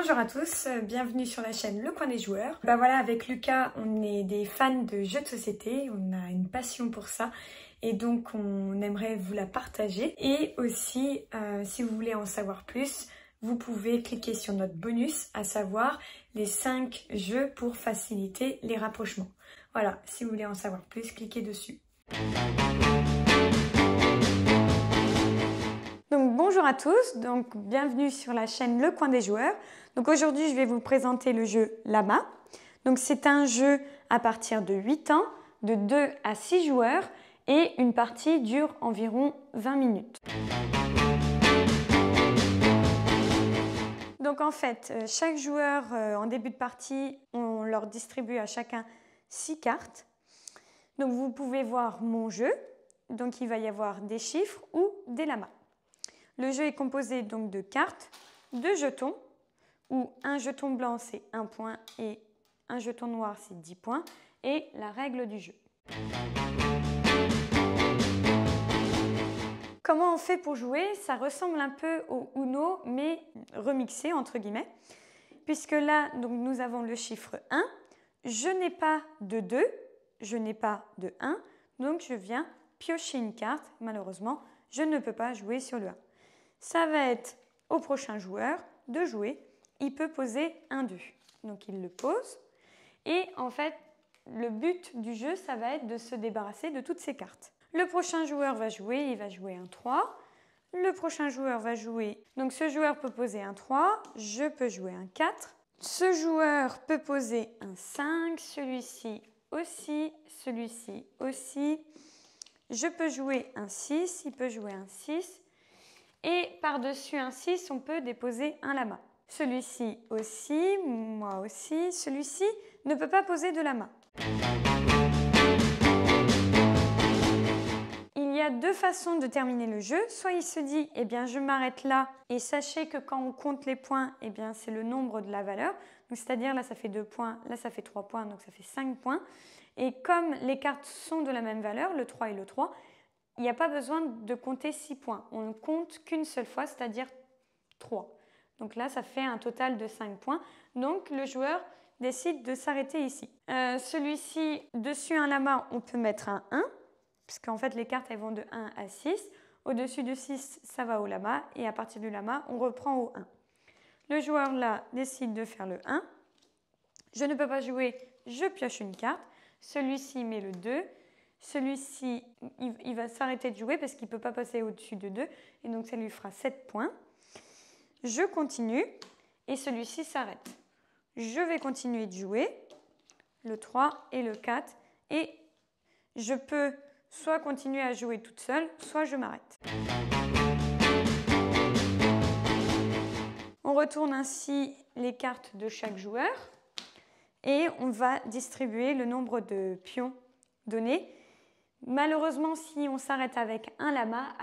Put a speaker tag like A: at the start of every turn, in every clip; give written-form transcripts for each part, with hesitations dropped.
A: Bonjour à tous, bienvenue sur la chaîne Le Coin des Joueurs. Voilà, avec Lucas, on est des fans de jeux de société, on a une passion pour ça et donc on aimerait vous la partager. Et aussi, si vous voulez en savoir plus, vous pouvez cliquer sur notre bonus, à savoir les 5 jeux pour faciliter les rapprochements. Voilà, si vous voulez en savoir plus, cliquez dessus. Donc bonjour à tous, donc bienvenue sur la chaîne Le Coin des Joueurs. Donc aujourd'hui je vais vous présenter le jeu Lama. Donc c'est un jeu à partir de 8 ans, de 2 à 6 joueurs et une partie dure environ 20 minutes. Donc en fait, chaque joueur en début de partie, on leur distribue à chacun 6 cartes. Donc vous pouvez voir mon jeu, donc il va y avoir des chiffres ou des lamas. Le jeu est composé donc de cartes, de jetons, où un jeton blanc c'est 1 point et un jeton noir c'est 10 points, et la règle du jeu. Comment on fait pour jouer? Ça ressemble un peu au Uno, mais remixé entre guillemets, puisque là donc, nous avons le chiffre 1, je n'ai pas de 2, je n'ai pas de 1, donc je viens piocher une carte, malheureusement je ne peux pas jouer sur le 1. Ça va être au prochain joueur de jouer. Il peut poser un 2. Donc il le pose. Et en fait, le but du jeu, ça va être de se débarrasser de toutes ces cartes. Le prochain joueur va jouer, il va jouer un 3. Le prochain joueur va jouer. Donc ce joueur peut poser un 3. Je peux jouer un 4. Ce joueur peut poser un 5. Celui-ci aussi. Celui-ci aussi. Je peux jouer un 6. Il peut jouer un 6. Et par-dessus un 6, on peut déposer un lama. Celui-ci aussi, moi aussi. Celui-ci ne peut pas poser de lama. Il y a 2 façons de terminer le jeu. Soit il se dit, eh bien je m'arrête là. Et sachez que quand on compte les points, eh bien c'est le nombre de la valeur. C'est-à-dire là ça fait 2 points, là ça fait 3 points, donc ça fait 5 points. Et comme les cartes sont de la même valeur, le 3 et le 3, il n'y a pas besoin de compter 6 points. On ne compte qu'une seule fois, c'est-à-dire 3. Donc là, ça fait un total de 5 points. Donc le joueur décide de s'arrêter ici. Celui-ci, dessus un lama, on peut mettre un 1, puisqu'en fait les cartes elles vont de 1 à 6. Au-dessus de 6, ça va au lama, et à partir du lama, on reprend au 1. Le joueur là décide de faire le 1. Je ne peux pas jouer, je pioche une carte. Celui-ci met le 2. Celui-ci, il va s'arrêter de jouer parce qu'il ne peut pas passer au-dessus de 2. Et donc, ça lui fera 7 points. Je continue et celui-ci s'arrête. Je vais continuer de jouer, le 3 et le 4. Et je peux soit continuer à jouer toute seule, soit je m'arrête. On retourne ainsi les cartes de chaque joueur. Et on va distribuer le nombre de pions donnés. Malheureusement, si on s'arrête avec un lama,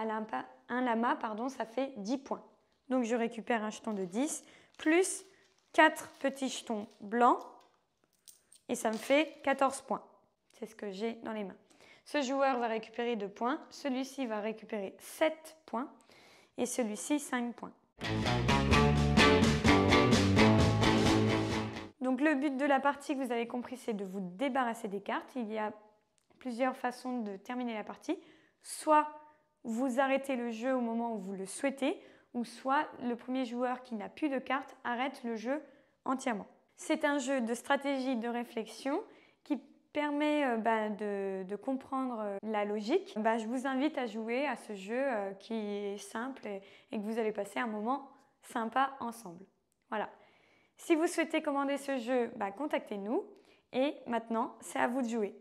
A: ça fait 10 points. Donc je récupère un jeton de 10, plus 4 petits jetons blancs, et ça me fait 14 points. C'est ce que j'ai dans les mains. Ce joueur va récupérer 2 points, celui-ci va récupérer 7 points, et celui-ci 5 points. Donc le but de la partie, vous avez compris, c'est de vous débarrasser des cartes. Il y a plusieurs façons de terminer la partie. Soit vous arrêtez le jeu au moment où vous le souhaitez, ou soit le premier joueur qui n'a plus de cartes arrête le jeu entièrement. C'est un jeu de stratégie, de réflexion qui permet de comprendre la logique. Je vous invite à jouer à ce jeu qui est simple et que vous allez passer un moment sympa ensemble. Voilà. Si vous souhaitez commander ce jeu, contactez-nous. Et maintenant, c'est à vous de jouer.